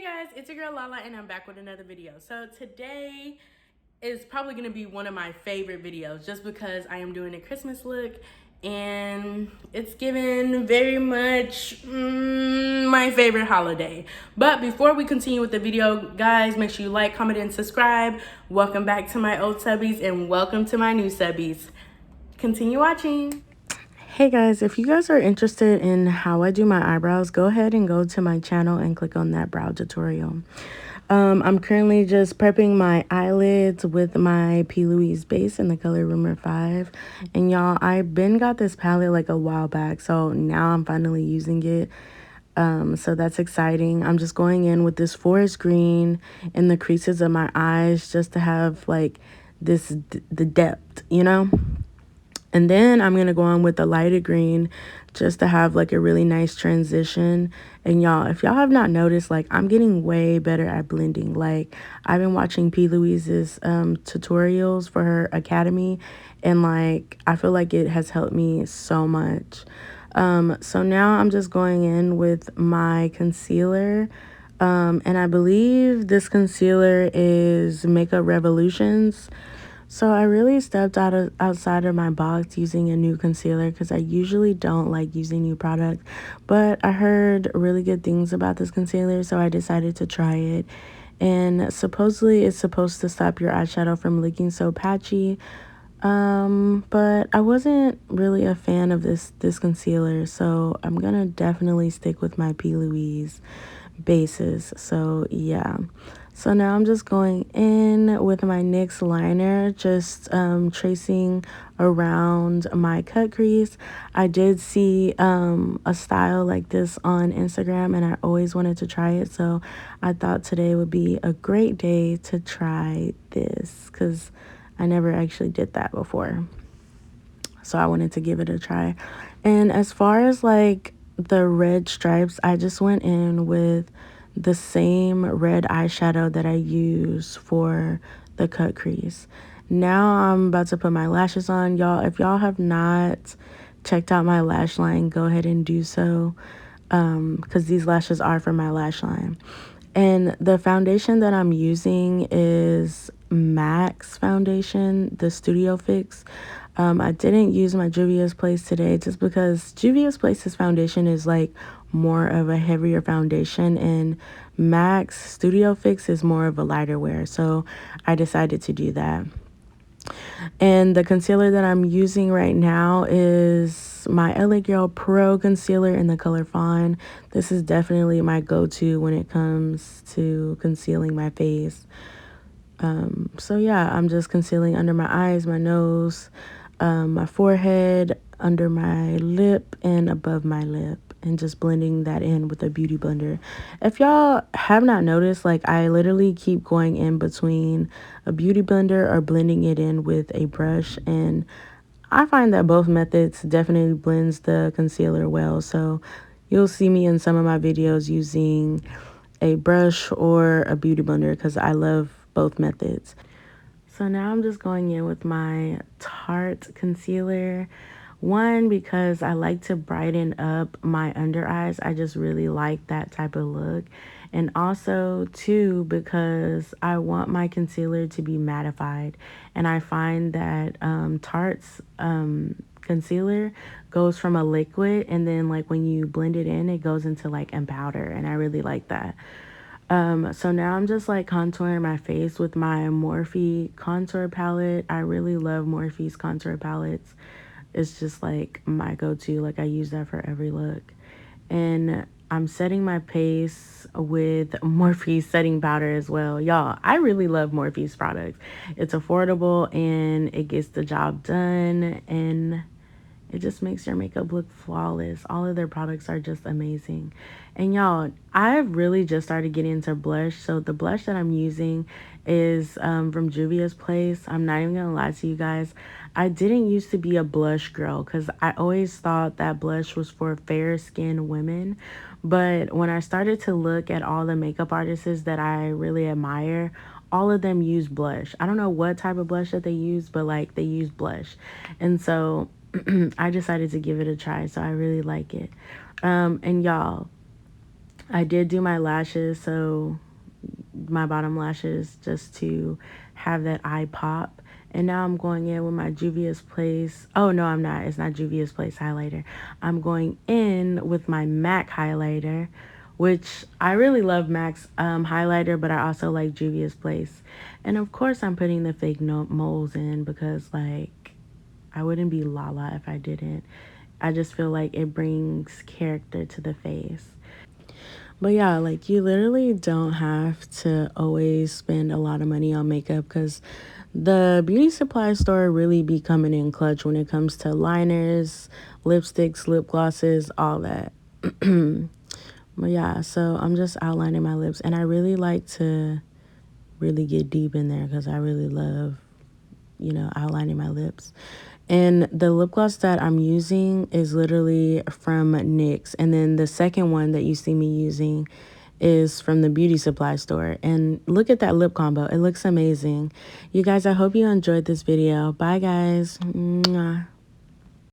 Hey guys, it's your girl Lala and I'm back with another video. So today is probably going to be one of my favorite videos just because I am doing a Christmas look and it's given very much my favorite holiday. But before we continue with the video, guys, make sure you like, comment, and subscribe. Welcome back to my old subbies and welcome to my new subbies. Continue watching. Hey guys, if you guys are interested in how I do my eyebrows, go ahead and go to my channel and click on that brow tutorial. I'm currently just prepping my eyelids with my P. Louise base in the color Rumor 5. And y'all, I been got this palette like a while back, so now I'm finally using it. So that's exciting. I'm just going in with this forest green in the creases of my eyes just to have like the depth, you know? And then I'm going to go on with the lighter green just to have like a really nice transition. And y'all, if y'all have not noticed, like I'm getting way better at blending. Like I've been watching P. Louise's tutorials for her academy. And like I feel like it has helped me so much. So now I'm just going in with my concealer. And I believe this concealer is Makeup Revolutions. So I really stepped outside of my box using a new concealer because I usually don't like using new products. But I heard really good things about this concealer, so I decided to try it. And supposedly it's supposed to stop your eyeshadow from looking so patchy. But I wasn't really a fan of this concealer, so I'm gonna definitely stick with my P. Louise bases. So yeah. So now I'm just going in with my NYX liner, just tracing around my cut crease. I did see a style like this on Instagram and I always wanted to try it. So I thought today would be a great day to try this because I never actually did that before. So I wanted to give it a try. And as far as like the red stripes, I just went in with the same red eyeshadow that I use for the cut crease. Now I'm about to put my lashes on. Y'all, if y'all have not checked out my lash line, go ahead and do so, because these lashes are for my lash line. And the foundation that I'm using is MAC's foundation, the Studio Fix. I didn't use my Juvia's Place today just because Juvia's Place's foundation is like more of a heavier foundation and MAC's Studio Fix is more of a lighter wear. So I decided to do that. And the concealer that I'm using right now is my LA Girl Pro Concealer in the color Fawn. This is definitely my go-to when it comes to concealing my face. So yeah, I'm just concealing under my eyes, my nose, my forehead, under my lip, and above my lip. And just blending that in with a beauty blender. If y'all have not noticed, like I literally keep going in between a beauty blender or blending it in with a brush, and I find that both methods definitely blends the concealer well. So you'll see me in some of my videos using a brush or a beauty blender because I love both methods. So now I'm just going in with my Tarte Concealer. One, because I like to brighten up my under eyes. I just really like that type of look. And also, two, because I want my concealer to be mattified. And I find that Tarte's concealer goes from a liquid and then like when you blend it in, it goes into like a powder. And I really like that. So now I'm just like contouring my face with my Morphe contour palette. I really love Morphe's contour palettes. It's just like my go-to. Like I use that for every look. And I'm setting my pace with Morphe's setting powder as well. Y'all, I really love Morphe's products. It's affordable and it gets the job done and it just makes your makeup look flawless. All of their products are just amazing. And y'all, I've really just started getting into blush. So the blush that I'm using is from Juvia's Place. I'm not even gonna lie to you guys. I didn't used to be a blush girl because I always thought that blush was for fair skinned women. But when I started to look at all the makeup artists that I really admire, all of them use blush. I don't know what type of blush that they use, but like they use blush. And so I decided to give it a try, so I really like it. And y'all, I did do my lashes, so my bottom lashes, just to have that eye pop. And now I'm going in with my Juvia's Place. Oh, no, I'm not. It's not Juvia's Place highlighter. I'm going in with my MAC highlighter, which I really love MAC's highlighter, but I also like Juvia's Place. And of course, I'm putting the fake moles in because, like, I wouldn't be Lala if I didn't. I just feel like it brings character to the face. But yeah, like you literally don't have to always spend a lot of money on makeup because the beauty supply store really be coming in clutch when it comes to liners, lipsticks, lip glosses, all that. But yeah, so I'm just outlining my lips, and I really like to really get deep in there because I really love, outlining my lips. And the lip gloss that I'm using is literally from NYX. And then the second one that you see me using is from the beauty supply store. And look at that lip combo. It looks amazing. You guys, I hope you enjoyed this video. Bye, guys. Mwah.